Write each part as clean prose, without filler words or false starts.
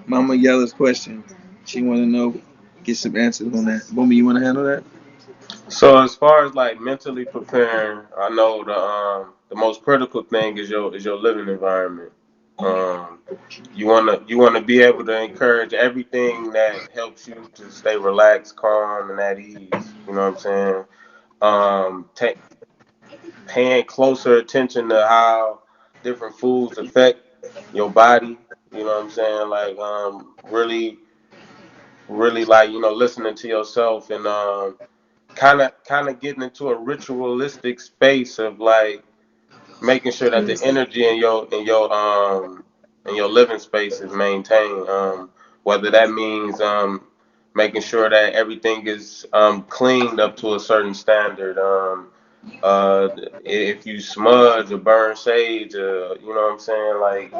Mama Yella's question. She want to know, get some answers on that. Boomy, you want to handle that? So as far as like mentally preparing, I know the most critical thing is your living environment. Um, you wanna be able to encourage everything that helps you to stay relaxed, calm, and at ease. You know what I'm saying? Take paying closer attention to how different foods affect your body. You know what I'm saying? Like really like listening to yourself and kind of getting into a ritualistic space of like making sure that the energy in your living space is maintained. Whether that means making sure that everything is cleaned up to a certain standard. Uh, if you smudge or burn sage, you know what I'm saying, like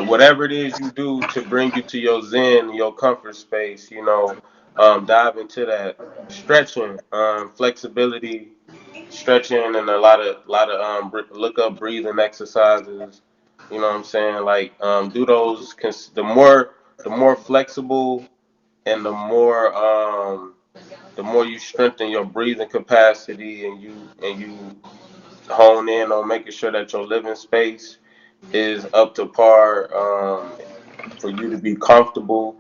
whatever it is you do to bring you to your zen, your comfort space, dive into that stretching, flexibility, stretching, and a lot of look up breathing exercises. You know what I'm saying? Like do those. The more flexible and the more you strengthen your breathing capacity and you hone in on making sure that your living space is up to par for you to be comfortable.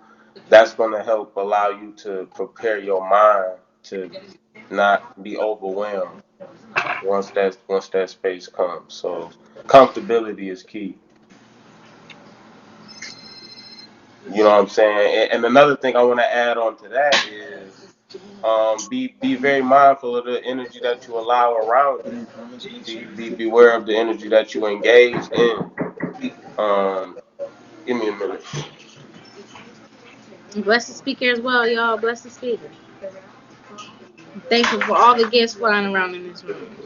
That's going to help allow you to prepare your mind to not be overwhelmed once that space comes. So comfortability is key. You know what I'm saying? And another thing I want to add on to that is be very mindful of the energy that you allow around you. Beware of the energy that you engage in. Um, Give me a minute. Bless the speaker as well, y'all. Bless the speaker. Thankful for all the gifts flying around in this room.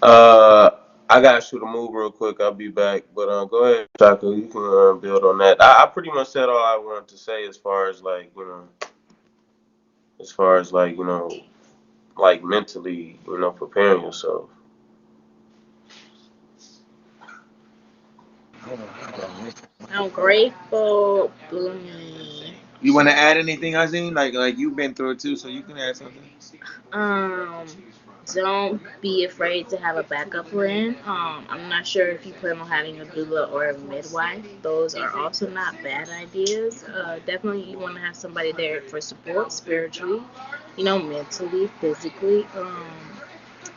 Uh, I gotta shoot a move real quick. I'll be back. But go ahead, Shaka. You can build on that. I pretty much said all I wanted to say as far as like mentally, preparing yourself. Hold on, I got it. I'm grateful. Boomy. You want to add anything, Azim? Like you've been through it too, so you can add something. Um, don't be afraid to have a backup plan. I'm not sure if you plan on having a doula or a midwife. Those are also not bad ideas. Definitely, you want to have somebody there for support spiritually, mentally, physically.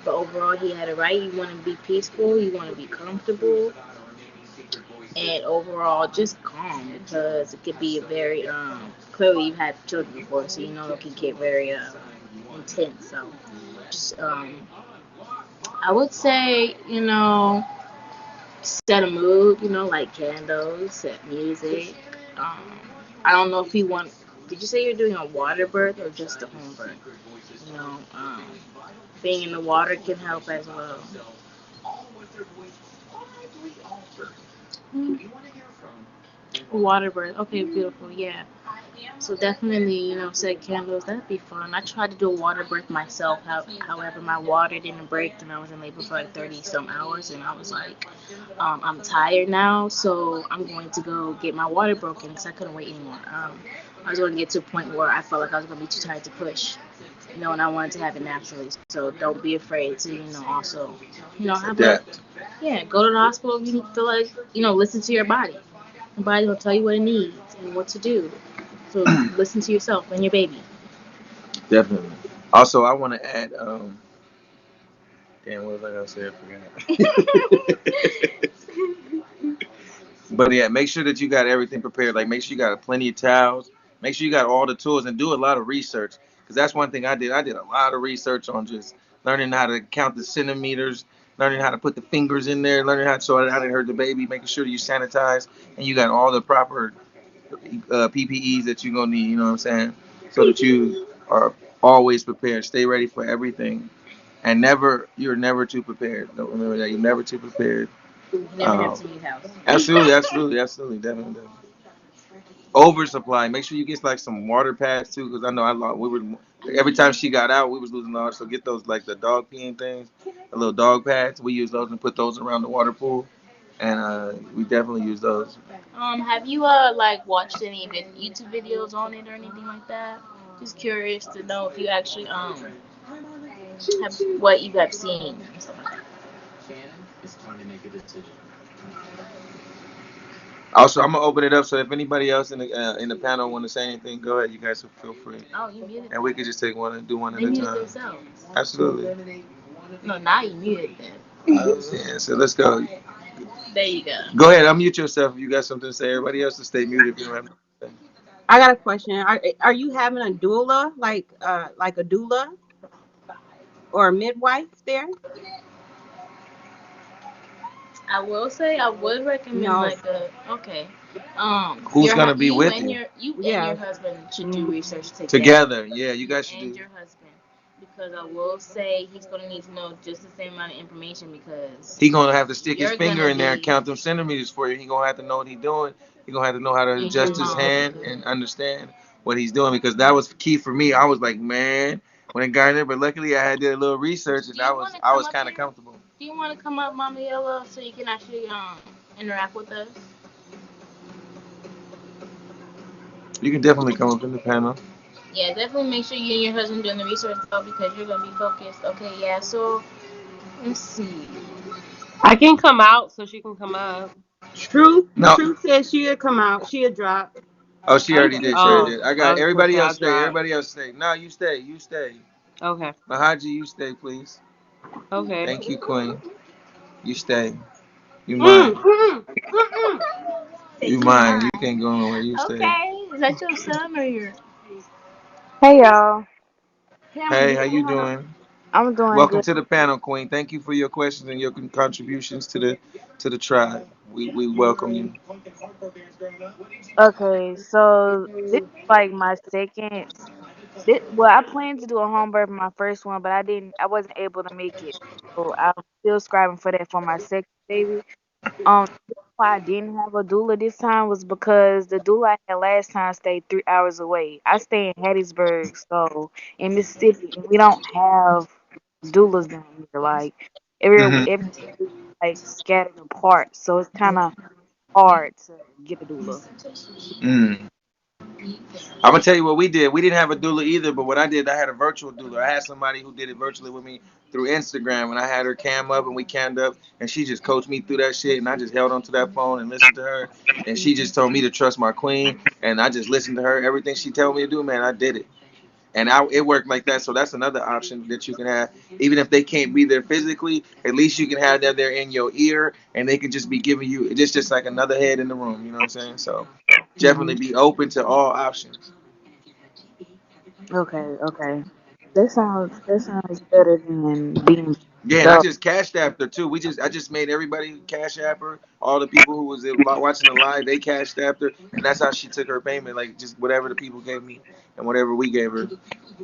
But overall, he had it right. You want to be peaceful. You want to be comfortable, and overall, just calm because it could be a very clearly you've had children before, so it can get very intense. So just I would say, set a mood, like candles, set music. Um, I don't know if you want. Did you say you're doing a water birth or just a home birth? You know, um, Being in the water can help as well. Water birth. Okay, beautiful. Yeah. So definitely, set candles. That'd be fun. I tried to do a water birth myself. However, my water didn't break, and I was in labor for like 30 some hours, and I was like, I'm tired now, so I'm going to go get my water broken because I couldn't wait anymore. I was going to get to a point where I felt like I was going to be too tired to push, and I wanted to have it naturally. So don't be afraid to, also, have a, Adapt. yeah, go to the hospital. You need to like, listen to your body. Your body will tell you what it needs and what to do. So listen to yourself and your baby. Definitely. Also, I want to add. Damn, what was I gonna say? I forgot. But yeah, make sure that you got everything prepared. Like, make sure you got plenty of towels. Make sure you got all the tools and do a lot of research. Because that's one thing I did. I did a lot of research on just learning how to count the centimeters, learning how to put the fingers in there, learning how so I didn't hurt the baby, making sure you sanitize and you got all the proper PPEs that you're gonna need. You know what I'm saying? So that you are always prepared. Stay ready for everything, and you're never too prepared. Don't remember that you're never too prepared. Never have to leave house. Absolutely, definitely. Oversupply. Make sure you get like some water pads too, because I know I lost. We were every time she got out, we was losing water. So get those like the dog peeing things, the little dog pads. We use those and put those around the water pool, and we definitely use those. Have you like watched any YouTube videos on it or anything like that? Just curious to know if you actually have what you have seen and stuff like that. Also, I'm gonna open it up so if anybody else in the panel want to say anything, go ahead. You guys feel free, Oh, you muted and we them. could just take one and do one at They a muted time. themselves. Absolutely. No, now you muted them. Yeah. So let's go. There you go. Go ahead. Unmute yourself if you got something to say. Everybody else to stay muted if you don't have nothing to say. I got a question. Are you having a doula, like a doula or a midwife there? I will say I would recommend No. like a okay. Who's gonna be with you? You and Yeah. your husband should do research together. Together. Yeah, you guys should And do. your husband, because I will say he's gonna need to know just the same amount of information because He gonna have to stick his you're finger gonna in there and be count them centimeters for you. He gonna have to know what he's doing. He gonna have to know how to and your adjust his mom. hand and understand what he's doing because that was key for me. I was like, man, when it got in there, but luckily I had did a little research and Do you want to I come was up kind of here? comfortable. Do you want to come up, Mama Yellow, so you can actually interact with us? You can definitely come up in the panel. Yeah, definitely make sure you and your husband doing the research though because you're gonna be focused. Okay, yeah. So let's see. I can come out so she can come up. Truth No. Truth says she'll come out. She'll drop. Oh, she already did. She already Oh, did. I I got was gonna everybody say I'll else stay. drop. Everybody else stay. No, you stay. You stay. Okay. Mahaji, you stay, please. Okay. Thank you, Queen. You stay. You Mm, mind. mm, mm, mm. You mind. You can't go nowhere. You stay. Okay, is that your son or your? Hey y'all, Hey, how you doing? I'm doing Welcome good. to the panel, Queen. Thank you for your questions and your contributions to the tribe. We welcome you. Okay, so this is like my second. Well, I planned to do a home birth for my first one, but I wasn't able to make it. So I'm still scribing for that for my second baby. The reason why I didn't have a doula this time was because the doula I had last time stayed 3 hours away. I stay in Hattiesburg, so in Mississippi, and we don't have doulas down here. Like Hmm. every like scattered apart, so it's kind of hard to get a doula. Mm. I'm gonna tell you what we did. We didn't have a doula either, but what I did, I had a virtual doula. I had somebody who did it virtually with me through Instagram, and I had her cam up and we cammed up, and she just coached me through that shit, and I just held onto that phone and listened to her, and she just told me to trust my queen, and I just listened to her. Everything she told me to do, man, I did it. And it worked like that. So that's another option that you can have. Even if they can't be there physically, at least you can have them there in your ear, and they can just be giving you. It's just like another head in the room. You know what I'm saying? So Hmm. definitely be open to all options. Okay, okay. That sounds better than being Yeah, and I stuck. just cashed after too. I just made everybody cash app her. All the people who was watching the live, they cashed after, and that's how she took her payment. Like just whatever the people gave me and whatever we gave her.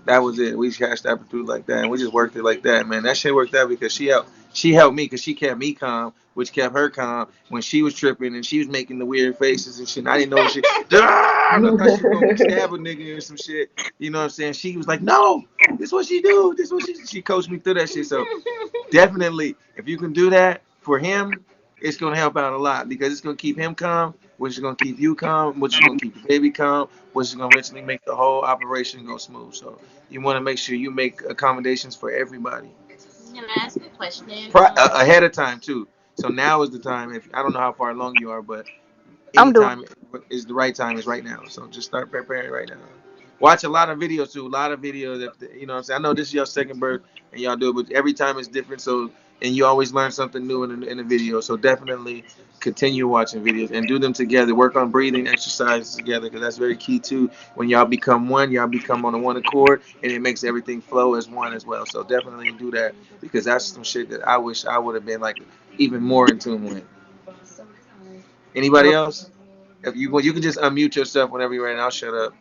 That was it. We cashed out through like that, and we just worked it like that, man. That shit worked out because she helped me because she kept me calm, which kept her calm when she was tripping and she was making the weird faces and shit. And I didn't know she. I thought she was gonna stab a nigga or some shit. You know what I'm saying? She was like, "No, this is what she do. This is what she coached me through that shit." So definitely, if you can do that for him, it's gonna help out a lot because it's gonna keep him calm, which is gonna keep you calm, which is gonna keep the baby calm, which is gonna eventually make the whole operation go smooth. So you want to make sure you make accommodations for everybody Can I ask a question? ahead of time too. So now is the time. If I don't know how far along you are, but I'm doing. anytime is the right time is right now. So just start preparing right now. Watch a lot of videos too. A lot of videos. That, you know what I'm saying? I know this is your second birth and y'all do it, but every time it's different. So and you always learn something new in the video. So definitely continue watching videos and do them together. Work on breathing exercises together because that's very key too. When y'all become one, y'all become on a one accord, and it makes everything flow as one as well. So definitely do that because that's some shit that I wish I would have been like even more in tune with. Anybody else? If you can just unmute yourself whenever you're ready, and I'll shut up.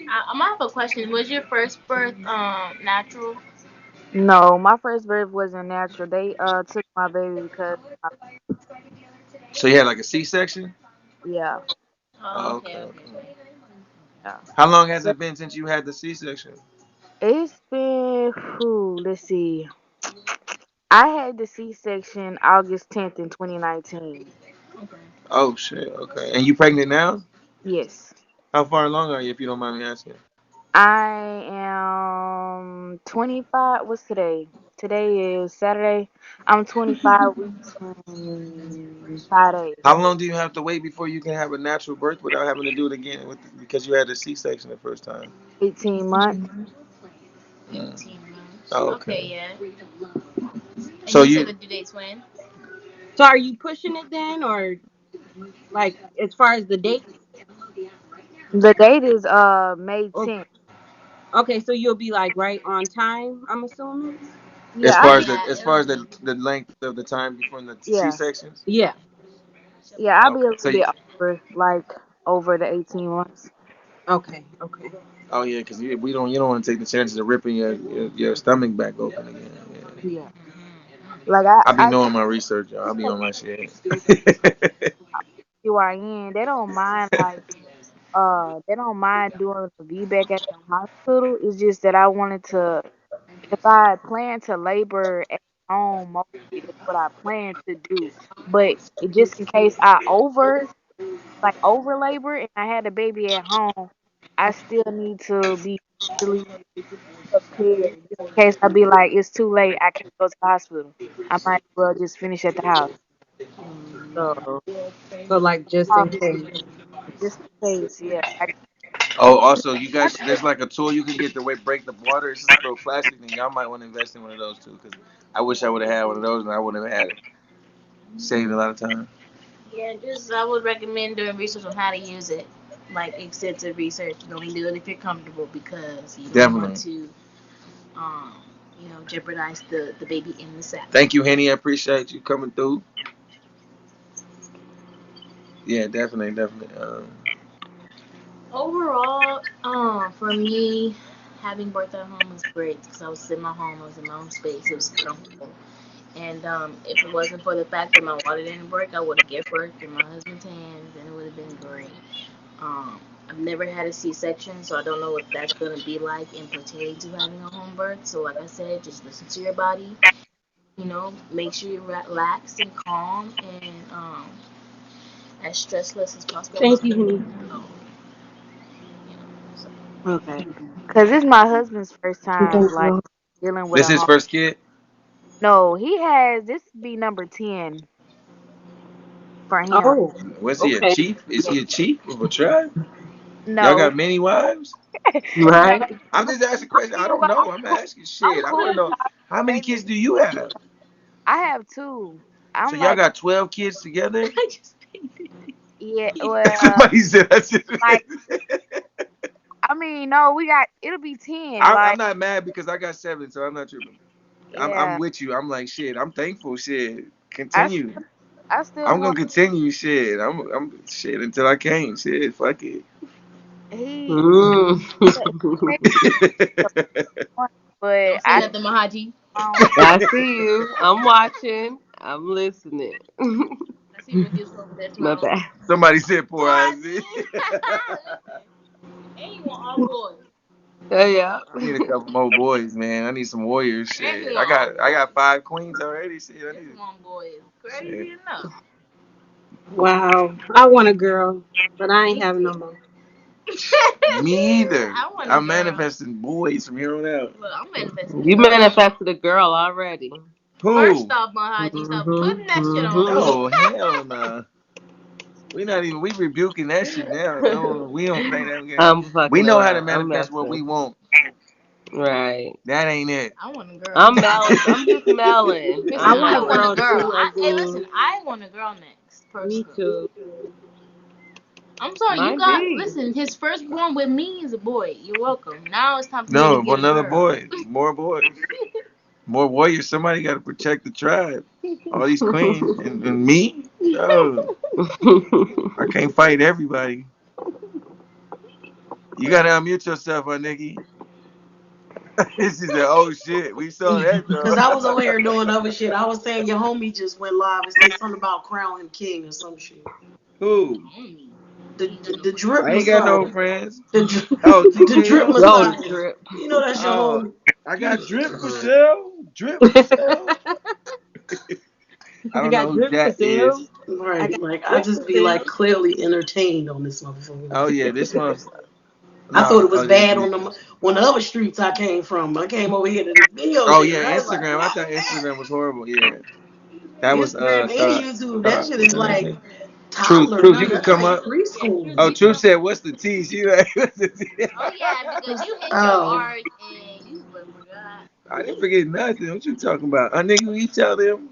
I might have a question. Was your first birth natural? No, my first birth wasn't natural. They took my baby because So you had like a C-section? yeah, Oh, Oh, okay, okay, okay. okay. yeah. How long has But it been since you had the C-section? it's been let's see. I had the C-section August 10th in 2019. Okay. Oh shit. Okay. And you pregnant now? Yes. How far along are you, if you don't mind me asking? I am 25. What's today? Today is Saturday. I'm 25 weeks and 5 days. How long do you have to wait before you can have a natural birth without having to do it again because you had a C-section the first time? 18 months. 18 months. Oh, Okay, okay. yeah. And So you said you the due date's when? So are you pushing it then, or like as far as the date? The date is May Or 10th. okay, so you'll be like right on time, I'm assuming. Yeah, as I'll far as be. the Yeah, as far it'll as be. the length of the time before the Yeah, C-sections? Yeah. yeah, I'll be Okay. a little bit over the 18 months. Okay. Okay. Oh yeah, because you don't want to take the chances of ripping your stomach back open again. Yeah. Yeah, Mhm. like I be I knowing my research, y'all. I be on my shit. GYN, they don't mind they don't mind doing the VBAC at the hospital. It's just that I wanted to, if I plan to labor at home, mostly that's what I plan to do. But just in case I over labor and I had a baby at home, I still need to be mentally prepared. Just in case I be like, it's too late, I can't go to the hospital. I might as well just finish at the house. Mm. So So like just uh, in case. just in case, yeah. Oh, also, you guys, there's like a tool you can get to break the water. It's this little plastic thing. Y'all might want to invest in one of those too, because I wish I would have had one of those and I would have had it. Saved a lot of time. Yeah, just I would recommend doing research on how to use it, like extensive research. You only do it if you're comfortable because you don't want Definitely. to, um, jeopardize the baby in the sack. Thank you, Henny. I appreciate you coming through. Yeah, definitely, definitely. Overall, for me, having birth at home was great because I was in my home, I was in my own space, it was comfortable. And if it wasn't for the fact that my water didn't work, I would have given birth in my husband's hands, and it would have been great. I've never had a C-section, so I don't know what that's gonna be like in pertaining to having a home birth. So, like I said, just listen to your body. Make sure you're relaxed and calm, and as stressless as possible. Thank So, you, honey. so, so. Okay. Cause it's my husband's first time Thank like you. dealing with This a his home. first kid. No, he has this be number 10 for him. Oh, Was he a okay. chief? Is he a chief of a tribe? Y'all No, got many wives? no, Right. I'm just asking a question. I don't I'm know. I'm cool. asking I'm shit. I want cool to know how many with kids do you have? I have two. So I'm y'all like, got 12 kids together? I just yeah, well, Somebody said that's just. like I mean, no, it'll be 10. I'm Like, not mad because I got 7, so I'm not tripping. I'm yeah, with you. I'm like shit. I'm thankful. Shit. I Continue. still, I still I'm gonna want continue. Shit. I'm shit until I can't. Shit. Fuck it. he, Mm. he but don't say nothing, Mahaji. don't. I see you. I'm watching. I'm listening. I see Reviews over there My smiling. bad. Somebody said poor Mahaji. Ozzy. Listen, and you want all boys. Oh, yeah. I need a couple more boys, man. I need some warriors. And you Shit. I want all got I boys. got 5 queens already. Shit. I This need one boy is shit. crazy enough. Wow. I want a girl, but I ain't Me having too. no more. Me either. I want a I'm girl. manifesting boys from here on out. Look, I'm manifesting a You girl. manifested a girl already. Who? First off, Mahaji, stop Mm-hmm. putting that shit on me. Mm-hmm. No, hell no. We rebuking that shit now. No, we don't play that game. I'm We fucking know how to around. I'm manifest what we messing. want. Right. That ain't it. I want a girl. I'm melling. I'm just melling. I Listen, I'm want I a want a melling. girl girl. too, Hey, listen, Azine. I want a girl next, Me personally. too. I'm sorry, you Might got, be. listen, his firstborn with me is a boy. You're welcome. Now it's time for me to No, get but a another girl. boy. More boys. More warriors. Somebody got to protect the tribe. All these queens and me. Oh, I can't fight everybody. You gotta unmute yourself, my Nikki. She said, "Oh shit, we saw that Cause though." I was over here doing other shit. I was saying your homie just went live and said something about crown him king or some shit. Who? The drip I ain't got no Messiah. friends. The Oh, the drip TKO. Go to Messiah. drip. You know that's your Oh, homie. I got drip for sale. Drip for sale. I I don't know got who drip for that sale. is. I Right. got Like I drip for just be sale. like clearly entertained on this motherfucker. Oh yeah, this month. I thought No. it Oh was yeah. bad on the other streets I came from. I came over here to this video Oh shit yeah, and I was like, Instagram. I God thought damn. Instagram was horrible. Yeah, that was Instagram and YouTube, that shit what's is her name? like Truth. toddler. Truth. You No, can that's come like up. preschool. Oh, Truth said, "What's the T?" She like, "What's the T?" Oh yeah, because you hit your Oh. art and you forgot. I didn't forget nothing. What you talking about? Nigga, you tell them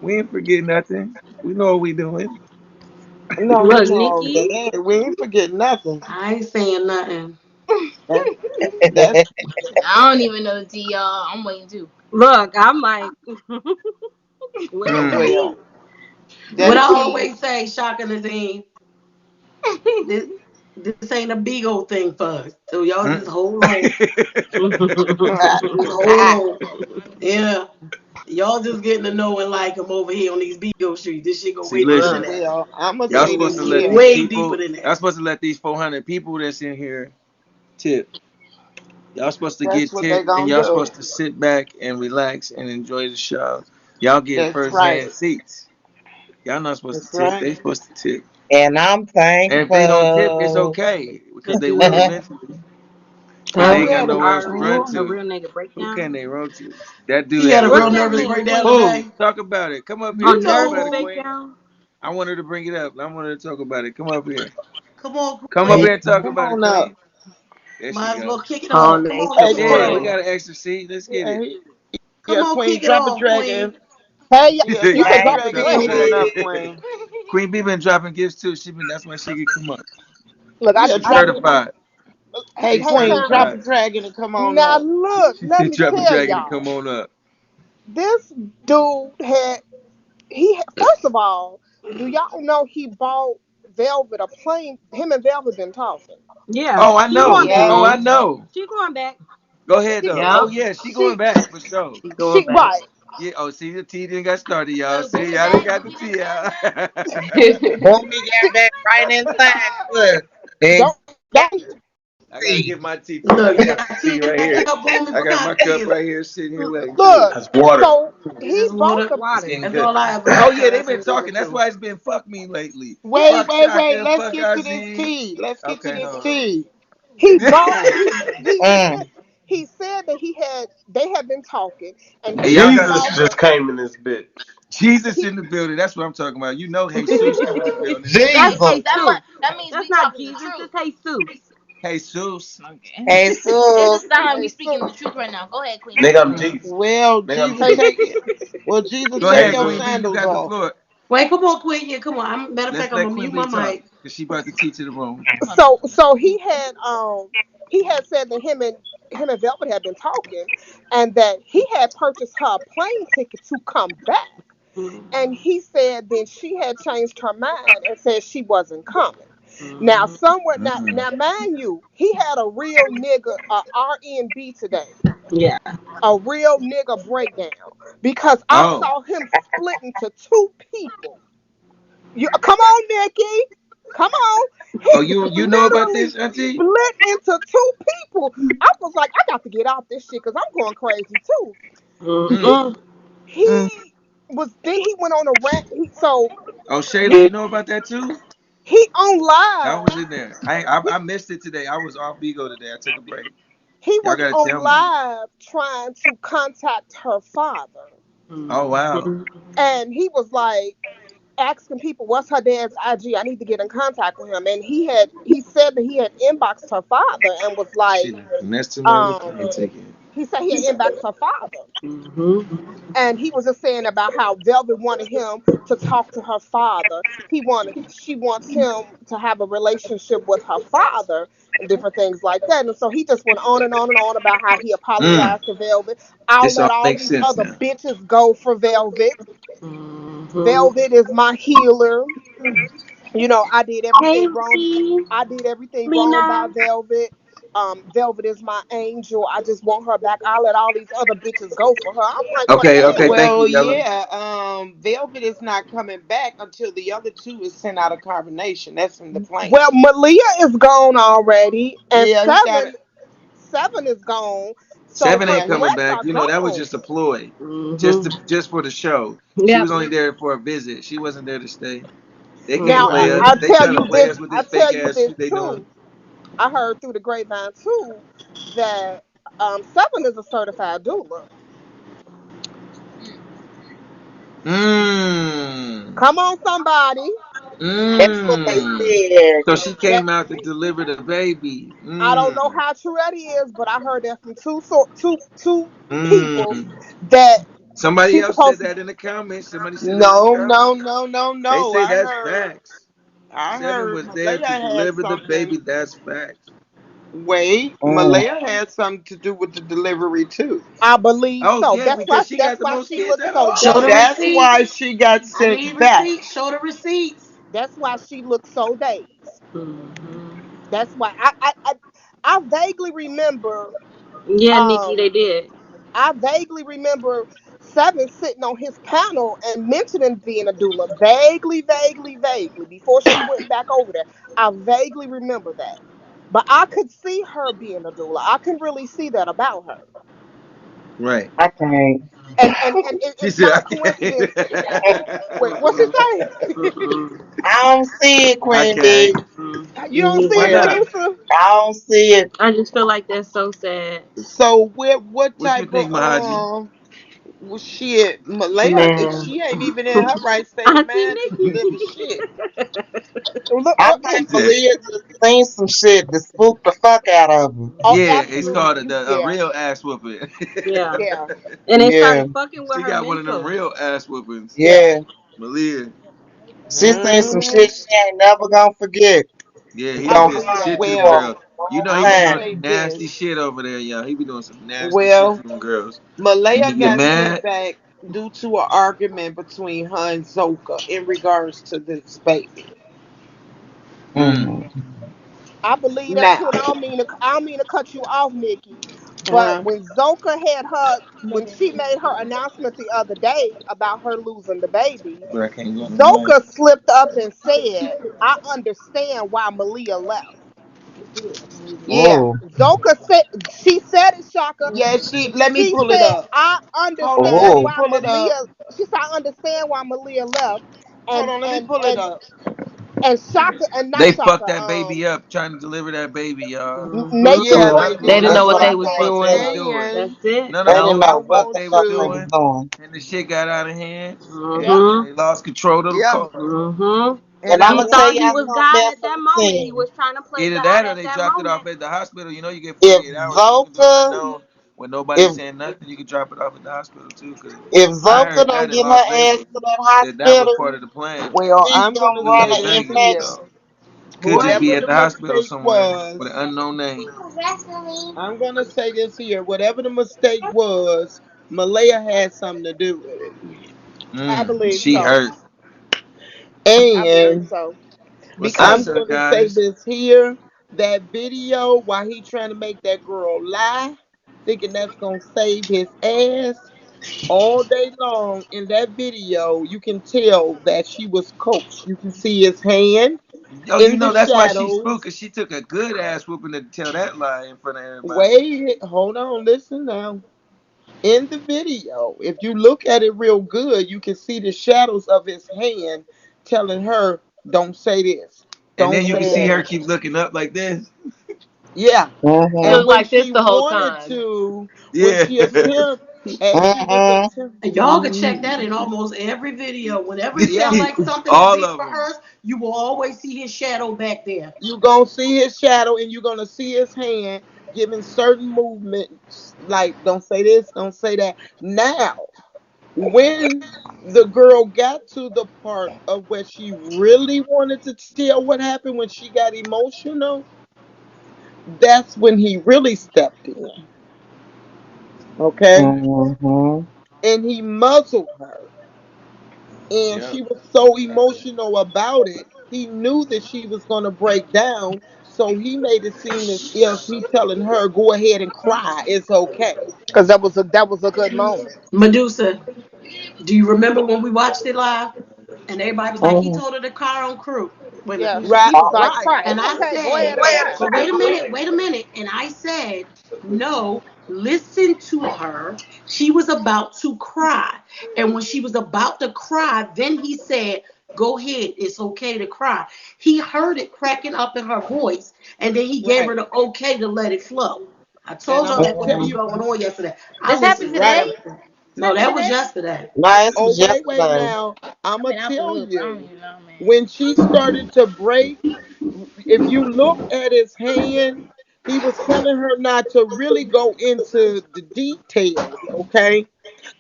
we ain't forget nothing. We know what we doing. Look, No, Nikki. they ain't, we ain't forget nothing. I ain't saying nothing. That, that's I don't even know the T, y'all. I'm waiting too. Look, I'm like, what is the Hmm. well. T? What That I T. always say, Shaka Nazine, this ain't a big old thing for us. So y'all Hmm. just hold on. Just hold on. Yeah. Y'all just getting to know and like them over here on these Bigo streets. This shit go See, way deeper than listen, that. Well, I'm gonna y'all say supposed this to This shit let go here. these way deeper people. than Y'all that. supposed to let these 400 people that's in here tip. Y'all supposed to That's get what they tipped, and gonna y'all do. supposed to sit back and relax and enjoy the show. Y'all get That's first right. hand seats. Y'all not supposed to That's tip. right. They supposed to tip. And I'm And if they don't tip, it's thankful. okay because If they you will will. eventually. Because they I'm ain't got ready. nowhere else to run A to. real nigga Who can breakdown. they run to? That dude He had had a a What's real real. that nervous mean, breakdown Queen? Who? today. Talk about it. Come up A here You and talk told about nervous it, who? Queen. breakdown? I wanted to bring it up. I wanted to talk about it. Come up here. Come on, Come up Hey, Queen. here and talk come about it, on up. Queen. There she Might as well go. kick it On off. the Come on, Hey, kick it Yeah, we off. Queen. got an extra seat. Let's get Yeah, it. Come yeah, on, Queen. kick it Drop a off, dragon. Queen. Hey, She said, you "Yeah, can Thank drop Queen, a drop a you. dragon on dragon." up, Queen. Queen B been dropping gifts too. She been. That's why she could come up. Look, Yeah, She's drop it. certified. Hey, She's hey, Queen, drop family. a certified. dragon and come on Now up. look, She let said, me "Drop a tell dragon and y'all. come on up." This dude had first of all, do y'all know he bought Velvet a plane? Him and Velvet been talking. Yeah. Oh, I She know. going back. Oh, I Yeah. know. She going back. Go ahead She though. Yeah, Oh yeah, she going she back for sure. she going she back. right. Yeah. Oh, see the tea didn't got started, y'all. Look, See, Boomy y'all done back. got the Boomy done tea came out. back. Boomy got back right in time. Look. Don't don't I gotta Exactly. get my tea too. Look, I you got got tea tea in right that here. cup, Boomy. I What got kind my of tea cup is right it? here sitting here waiting too. look. That's water. So It's he just bought water. the It's Water. getting That's good. all I ever Oh have. yeah, Cause they've that's been some water talking. That's too. why it's been fuck me lately. wait, Fuck wait, wait. Shaka, Let's fuck get to this RZ. tea. Let's get to Okay, this hold on. tea. He bought Right. Mm. he said that they had been talking and Hey, he y'all had gotta Jesus bought just her came in this bitch. Jesus he in the building. That's what I'm talking about. You know, Jesus in the building. That's Jesus, Jesus. Jesus. that means That's we not talking the Jesus. truth. It's Jesus. Jesus. Okay. Jesus. Jesus sound like we hey, speaking so the truth right now. Go ahead, Queen. Nigga, I'm Jesus. Well, Nigga, I'm Jesus, hey, Jesus. take it. Well, Jesus, Go take Hey, ahead, your Queen Queen. B. You sandals got the off. floor. Wait, come on, Queen. Yeah, come on. Matter of Let's fact, I'm let gonna Queen mute B my talk mic. because she brought the tea to the room. Hold on. so he had said that him and Velvet had been talking and that he had purchased her a plane ticket to come back. And he said then she had changed her mind and said she wasn't coming. Now, somewhat Mm. now, mind you, he had a real nigga RNB today, Yeah. a real nigga breakdown because I Oh. saw him split into two people. You come on, Nikki, come on. Oh, He you know about literally this, Auntie? split into two people. I was like, I got to get off this shit because I'm going crazy too. Mm. He Mm-mm. Mm. he went on a rant. So Oh, Shayla, you know about that too? he on I live. was in there. I missed it today. I was off Bigo today. I took a break. He Y'all was gotta on tell me. live trying to contact her father. Oh wow. And he was like asking people, what's her dad's IG? I need to get in contact with him. And he said that he had inboxed her father and was She like, done finessed him out of the um, plane ticket. he said he had inboxed her father. Mm-hmm. And he was just saying about how Velvet wanted him to talk to her father. She wants him to have a relationship with her father and different things like that. And so he just went on and on and on about how he Mm. apologized to Velvet. I'll This let all all makes these sense other now. bitches go for Velvet. Mm-hmm. Velvet is my healer. I did Hey, everything wrong. Lee, I did everything wrong by Lena. Velvet. Velvet is my angel. I just want her back. I'll let all these other bitches go for her. I'm like, what the Okay, okay, hell? thank you, Well, Yellow. yeah. Velvet is not coming back until the other two is sent out of carbonation. That's in the plan. Well, Malia is gone already, and Yeah, he got it. seven is gone. So Seven her ain't Yeah, coming threats back. are You know, that was gone. just a ploy. Mm-hmm. Just for the show. She Yep. was only there for a visit. She wasn't there to stay. They can't Now, play right. us. I They tell trying to you play this. us with I this fake tell you ass this shit they doing. too. I heard through the grapevine too that Seven is a certified doula. Mmm. Come on, somebody. That's what they Mmm. said. So she That came out to deliver the baby. I don't know Mmm. how true that is, but I heard that from two people Mmm. that Somebody she's else said supposed to. that in the comments. Somebody said that in the No, no, comments. no, no, They no. say I that's heard. facts. I Seven heard was there Malaya to had deliver the something. baby. That's facts. Wait, Mm. Malaya had something to do with the delivery too. I believe Oh so. yeah, That's why because she that's got the why most she kids looks out of so all Show of the them. dazed. That's why receipts. she got I sent need back. receipts. Show the receipts. That's why she looks so dazed. Mm-hmm. That's why I vaguely remember Yeah, Nikki, um they did. I vaguely remember Seven sitting on his panel and mentioning being a doula. Vaguely, vaguely, vaguely, before she went back over there. I vaguely remember that. But I could see her being a doula. I can really see that about her. Right. I can't. And She it's said, not a I coincidence. can't. Wait, what's she Mm-mm. say? Mm-mm. I don't see it, I Queen can't. B. Mm-mm. You don't see Why it, Yeah. not? producer? I don't see it. I just feel like that's so sad. So what What you type think, of Mahaji? well, shit, Malaya? Man. She ain't even in her right state of Auntie mind to deliver Nikki. shit. Look, I look. She think said, Malia just seen some shit to spook the fuck out of her. Oh, yeah, it's absolutely. called You, a yeah, real ass whooping. Yeah. yeah. And they Yeah, started fucking with She her got one of them mental. real ass whoopings. Yeah. yeah. Malia. She seen some Hmm. shit she ain't never gonna forget. Yeah, She he I done gonna did believe some haunt shit that. to them her for Well, girls. a You know long he I'm be gonna doing time. say some nasty this. shit over there, y'all. He be doing some nasty shit Well, to them girls. And Malaya he get got sent mad. back due to an argument between her and Zoka in regards to this baby. Mm. Mm. I believe that too, and Now, I don't mean to cut you off, Nikki. But uh, when Zoka had her, when she made her announcement the other day about her losing the baby, But I can't go in the mic. Zoka slipped up and said, "I understand why Malia left." yeah, Oh, Zoka said she said it, Shaka. yeah. Let me She pull it said, up. "I Hold on, let understand me oh, why pull it up. Malia." She said, "I understand why Malia left," Hold and on, let me and pull it and up. and Shaka and not They fucked Shaka. that baby up trying to deliver that baby, y'all. Nathan Yeah, None was they of They them didn't did. knew know saying that's what what what they I'm the was trying to fuck they was doing. say. doing. nothing. That's it. None of They them didn't knew what know the Nope. what fuck the they was fuck they doing. was doing. And the shit got out of hand. Yep. Mm-hmm. They lost control of the Yep. car. Mm-hmm. And And I I'm He gonna want tell thought he y'all was something God else at I that moment. He seen. was trying to play Either God that or at they that dropped it off moment. at the hospital. You know, you get If 48 hours so you can do an Zoka, unknown when nobody's if saying nothing. You can drop it off at the hospital too. Cause if I Zoka heard don't that in get Las her ass Vegas to that that was hospital, part of the plan. well, she's I'm gonna gonna It was run in say an this Vegas, here. infection. so could just Whatever be at the the hospital mistake somewhere with was, an unknown name. I'm gonna say this here. Whatever the mistake was, Malaya had something to do with it. I believe She so. hurt. I believe And so. What's up, Because I'm sir, gonna say guys? this here. That video while he trying to make that girl lie, thinking that's gonna save his ass all day long. In that video, you can tell that she was coached. You can see his hand Oh, you in the know that's why she's spooked, shadows. cause she took a good ass whooping to tell that lie in front of everybody. Wait, hold on, listen now. In the video, if you look at it real good, you can see the shadows of his hand telling her, don't say this, And don't then you can say see her that. keep looking up like this. Yeah. She Mm-hmm. And looked when like this she the whole wanted time. to, when Yeah. she attempt, as she was Mm-hmm. attempt, And y'all can check that in almost every video. Whenever it yeah, sounds like something is All being of them. rehearsed, you will always see his shadow back there. you gonna see his shadow and you're gonna see his hand giving certain movements like don't say this, don't say that. Now, when the girl got to the part of where she really wanted to tell what happened when she got emotional, that's when he really stepped in. Okay? Mm-hmm. And he muzzled her. And Yep. she was so emotional about it. He knew that she was going to break down. So he made it seem as if he telling her, go ahead and cry. It's okay. Because that was a good moment. Medusa, do you remember when we watched it live? And everybody was like, he Mm-hmm. told her to cry on crew. Wait a minute, Yeah, who said Right, he that? was like, right. cry. And It's I okay. Go ahead said, and cry. but wait a minute. And I said, no, listen to her. She was about to cry. And when she was about to cry, then he said, go ahead. It's okay to cry. He heard it cracking up in her voice. And then he gave her Right. the okay to let it flow. I And told I'm y'all going that to what tell was Mm-hmm. you, going on yesterday. I This happened listened to right. today? everything. This No, happened that was today? yesterday. No, this Oh, was wait yesterday. now. I'm I've going been to out the tell loop. I don't you. even know, man. When she started to break, if you look at his hand, he was telling her not to really go into the details, okay?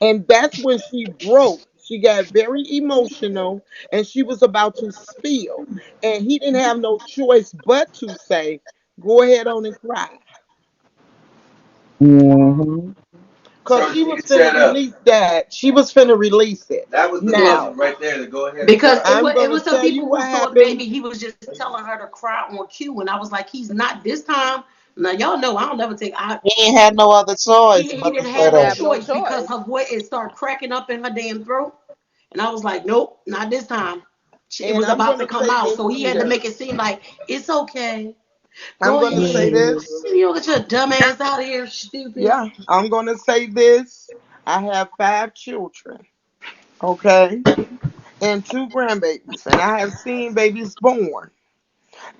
And that's when she broke. She got very emotional and she was about to spill. And he didn't have no choice but to say, go ahead on and cry. Mm-hmm. Because So she she was can finna shut up. release that. She was finna release it. That was the Yeah. Now, muzzle right there to go ahead and Because cry. I'm it going to was some tell you people who what thought happened. maybe he was just telling her to cry on cue, and I was like, he's not this time. Now y'all know I don't never take. He ain't had no other choice He but to didn't say have Didn't no that. have no choice because choice. her voice it started cracking up in her damn throat, and I was like, nope, not this time. It And was I'm about going to to come say out, this so he had to here. make it seem like it's okay. I'm Go going to say ahead. Mm-hmm. this. You don't get your dumb ass out of here, stupid. Yeah, I'm going to say this. I have 5 children, okay? And 2 grandbabies. And I have seen babies born.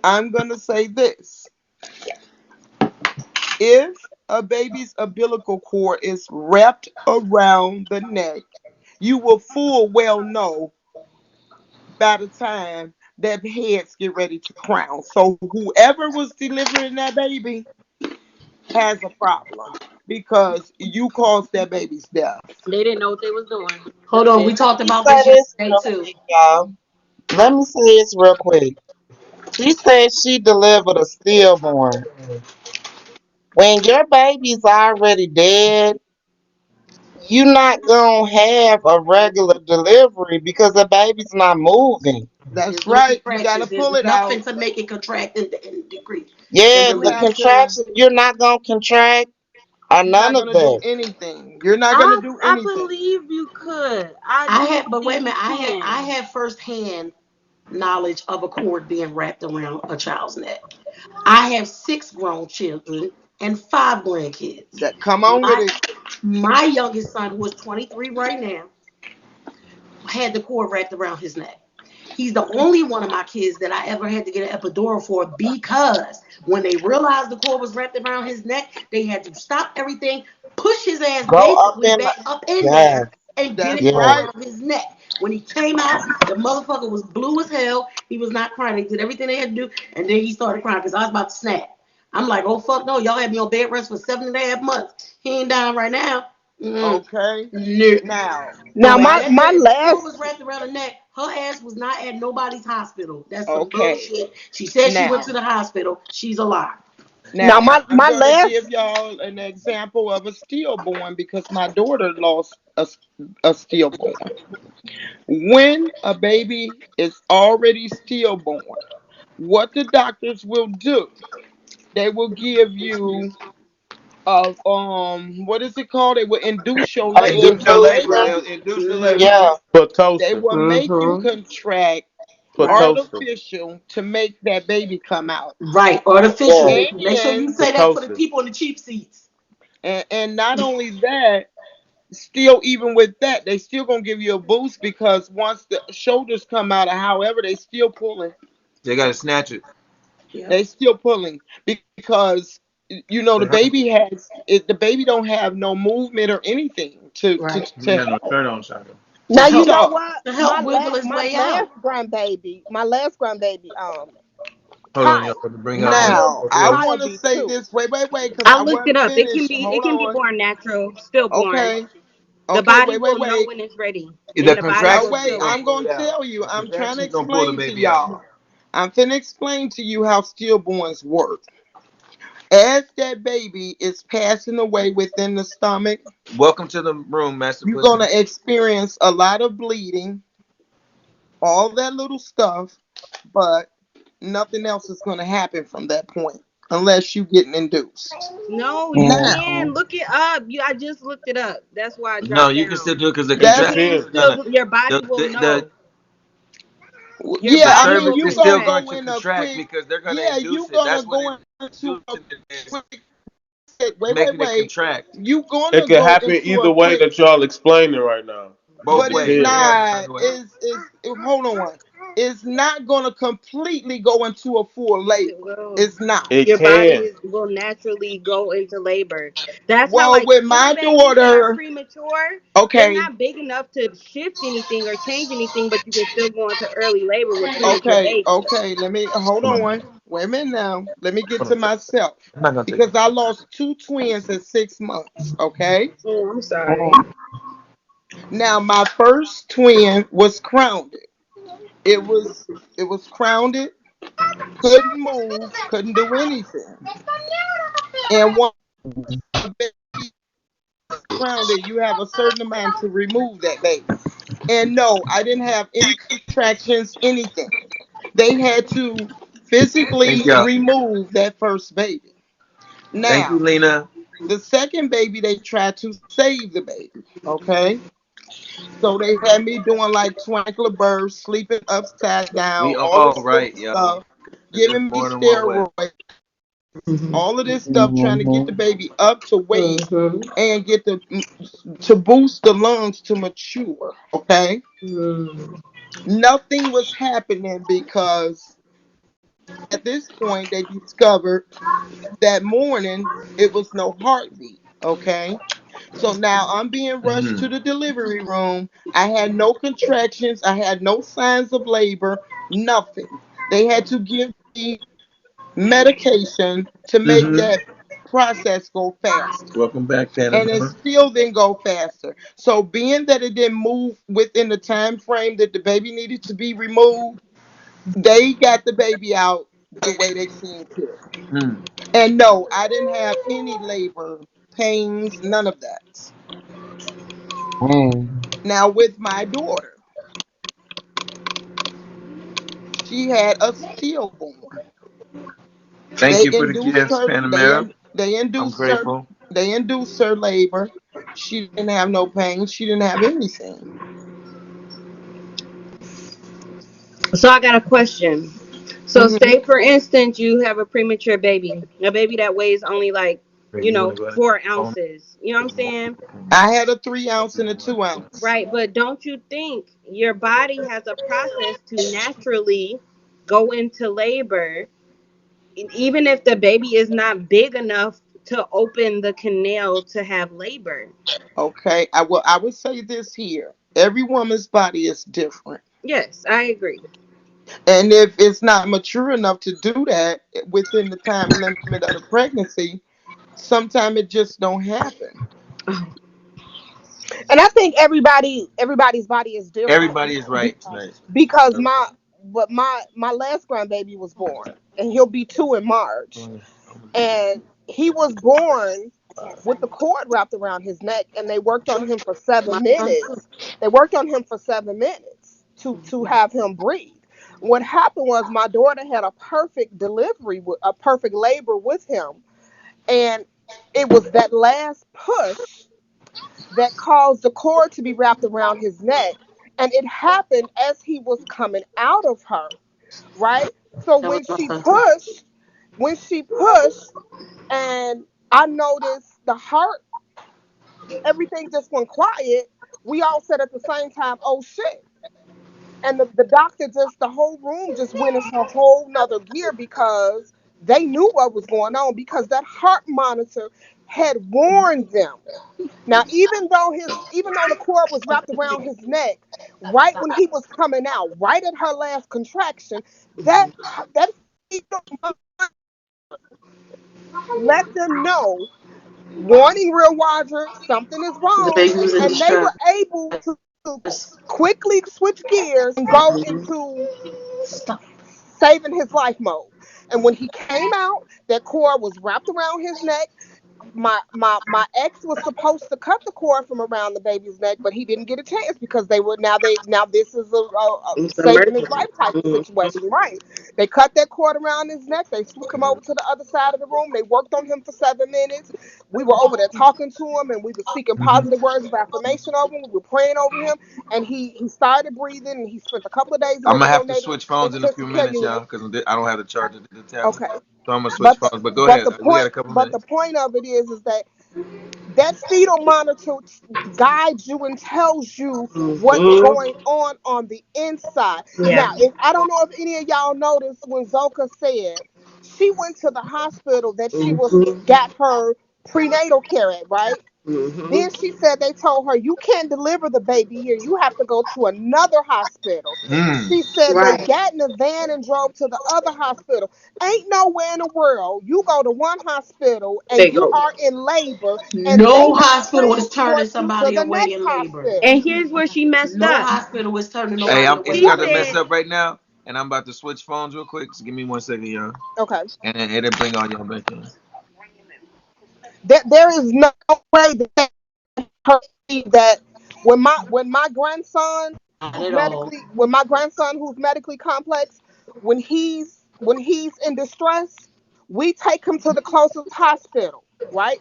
I'm going to say this. If a baby's umbilical cord is wrapped around the neck, you will full well know by the time that heads get ready to crown. So whoever was delivering that baby has a problem because you caused that baby's death. They didn't know what they was doing. Hold That's on, we it. talked Let me about say this this yesterday real too. quick, y'all. Let me say this real quick. She said she delivered a stillborn. When your baby's already dead, you're not gonna have a regular delivery because the baby's not moving. That's There's no right. You got to contractions. There's pull it nothing out. to make it contract and decrease and Yeah, You the release. have to. contraction, you're not gonna contract or You're not none of gonna do that. anything. You're not gonna I do I anything. believe you could. I I do had, but wait believe a you minute, I can. had firsthand knowledge of a cord being wrapped around a child's neck. I have 6 grown children and 5 grandkids. That come on with My it. my youngest son, who is 23 right now, had the cord wrapped around his neck. He's the only one of my kids that I ever had to get an epidural for because when they realized the cord was wrapped around his neck, they had to stop everything, push his ass Go up basically in back up in yeah, there, and get That's it yeah. right. around his neck. When he came out, the motherfucker was blue as hell. He was not crying. They did everything they had to do, and then he started crying because I was about to snap. I'm like, oh fuck no, y'all had me on bed rest for 7.5 months. He ain't down right now. Mm, Okay. no. Now, So Now if my now, my that cord was last wrapped around her neck, her ass was not at nobody's hospital. That's some okay. bullshit. She said she went Now, to the hospital. She's a liar. now now, my I'm my gonna last give y'all an example of a stillborn because my daughter lost a stillborn. When a baby is already stillborn, what the doctors will do, they will give you what is it called? They will induce your Induce your labor. labor. They'll induce the labor. Yeah. They Pitocin. will make you Mm-hmm. contract Right. Pitocin. artificial to make that baby come out. Right. Yeah. Artificial. Make sure you And say that for the Pitocin. people in the cheap seats. and not only that, still even with that, they still gonna give you a boost because once the shoulders come out or however they still pulling. They gotta snatch it. Yep. They still pulling because the It hurt. baby the baby don't have no movement or anything to to Right. He to got no shirt on, Shaka. To now you help know so what to help wiggle his my way last out. grandbaby my last grandbaby Hold on, y'all. Tight. To bring up I Miss will Now, I Sophia. I will want to be say too. this. Wait, because I I looked it wasn't up. finished. It Hold can be on. born natural, stillborn. Okay. The Okay, body wait, will wait, know wait. when it's ready, The and the body Now, will contractions wait, is still. gonna I'm pull going it to out. tell you. The I'm trying to contractions gonna pull the explain to baby out. y'all. I'm finna explain to you how stillborns work. As that baby is passing away within the stomach, Welcome to the room, Master you're Pussy. going to experience a lot of bleeding, all that little stuff, but nothing else is going to happen from that point unless you getting induced. No, you can Now, look it up. I just looked it up. That's why I No, dropped you can still down. do it because the You You that's can. contractions can are gonna still. Your body will the know. Your yeah. the I body mean, will cervix you is gonna still contract. going go to in a contract quick. because they're gonna Yeah, you induce it. gonna That's what go it into a inducing it is, quick. Wait, making it wait. contract You It gonna can go happen into a either way quick. that y'all explaining right now. both But It it's ways. It can can. happen not either way. is hold on, it's not going to completely go into a full It labor. will. It's not. It Your body can. will naturally go into labor. That's how, Well, like, with little my babies that are daughter, premature, they're okay, not big enough to shift anything or change anything, but you can still go into early labor with premature babies. okay, let me hold Hold on. on, wait a minute now, let me get Hold to on. myself, I'm not gonna take because it. I lost two twins at 6 months. Okay, Oh, I'm sorry. now my first twin was crowned. It was crowned, couldn't move, couldn't do anything, and one baby crowned, you have a certain amount to remove that baby. And no, I didn't have any contractions, anything. They had to Thank physically y'all. remove that first baby. Thank you, Now, Lena. the second baby, they tried to save the baby. Okay. So they had me doing like twinkler birds, sleeping upside down, We all all this right, different y'all. stuff, There's giving me more than one way. steroids, all of this stuff, trying to get the baby up to weight and get the to boost the lungs to mature. Okay. Nothing was happening because at this point they discovered that morning it was no heartbeat. Okay. So now I'm being rushed Hmm. to the delivery room. I had no contractions. I had no signs of labor, nothing. They had to give me medication to make Hmm. that process go faster. Welcome back, And it Panama. still didn't go faster. So being that it didn't move within the time frame that the baby needed to be removed, they got the baby out the way they seen fit. Hmm. And no, I didn't have any labor pains, none of that. Mm. Now with my daughter, she had a stillborn. Thank They you for the induced gifts, her. Panamera. They I'm induced her. grateful. They induced her labor. She didn't have no pain. She didn't have anything. So I got a question. So Hmm. say for instance you have a premature baby, a baby that weighs only like, Baby, you wanna go ahead? 4 ounces. You know what I'm saying? I had a 3 ounce and a 2 ounce. Right, but don't you think your body has a process to naturally go into labor, even if the baby is not big enough to open the canal to have labor? Okay. I would say this here. Every woman's body is different. Yes, I agree. And if it's not mature enough to do that within the time limit of the pregnancy, sometimes it just don't happen. And I think everybody's body is different Everybody is right tonight. because my last grandbaby was born and he'll be 2 in March, and he was born with the cord wrapped around his neck, and they worked on him for 7 minutes. They worked on him for 7 minutes to have him breathe. What happened was my daughter had a perfect delivery, a perfect labor with him, and it was that last push that caused the cord to be wrapped around his neck, and it happened as he was coming out of her, right? So when she pushed, and I noticed the heart, everything just went quiet. We all said at the same time, "Oh shit." And the doctor, just the whole room just went into a whole nother gear because they knew what was going on, because that heart monitor had warned them. Now, even though the cord was wrapped around his neck, right when he was coming out, right at her last contraction, that that let them know, warning, Real Roger, something is The wrong, baby was in and they distress. were able to quickly switch gears and go into Stop. saving his life mode. And when he came out, that cord was wrapped around his neck. My ex was supposed to cut the cord from around the baby's neck, but he didn't get a chance because now this is a It's an saving his emergency. life type of situation, right? They cut that cord around his neck. They swooped him over to the other side of the room. They worked on him for 7 minutes. We were over there talking to him, and we were speaking Mhm. positive words of affirmation over him. We were praying over him, and he started breathing. And he spent a couple of days in I'm the gonna have to neonatal switch phones in a few intensive care minutes, unit. y'all, because I don't have the charger to the tablet. Okay, So I'm gonna switch but phones. But go but ahead. the We got point a couple but the minutes. point of it is that that fetal monitor guides you and tells you what's going on the inside. Now, Yeah. if I don't know if any of y'all noticed when Zoka said she went to the hospital that she was got her prenatal care at, right? Then she said they told her you can't deliver the baby here. You have to go to another hospital. Hmm. She said they Right. got in a van and drove to the other hospital. Ain't nowhere in the world you go to one hospital and They you go. are in labor and they No don't hospital is turning transport you to somebody the away next in labor. hospital. And here's where she messed No up. hospital is turning Hey, nobody I'm away it's in She about to labor. mess said, up right now, and I'm about to switch phones real quick. So give me 1 second, y'all, Okay. and then it'll bring all y'all back in. There is no way that her that when my grandson Not who's at all. medically complex, when he's in distress, we take him to the closest hospital, right?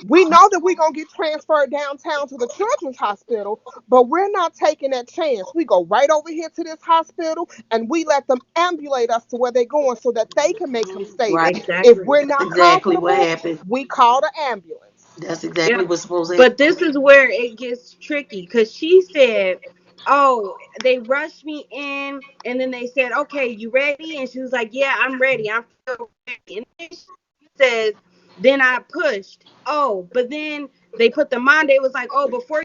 We know that we're gonna get transferred downtown to the children's hospital, but we're not taking that chance. We go right over here to this hospital and we let them ambulate us to where they're going so that they can make him stable. Right. If exactly. we're That's not exactly what comfortable, happened. we call the ambulance. That's exactly Yep. what's supposed to happen. But this is where it gets tricky because she said, "Oh, they rushed me in, and then they said, okay, you ready?' And she was like, yeah, I'm ready. I'm still ready.' And then she says, then I pushed. Oh, but then they put them on. They was like, oh, before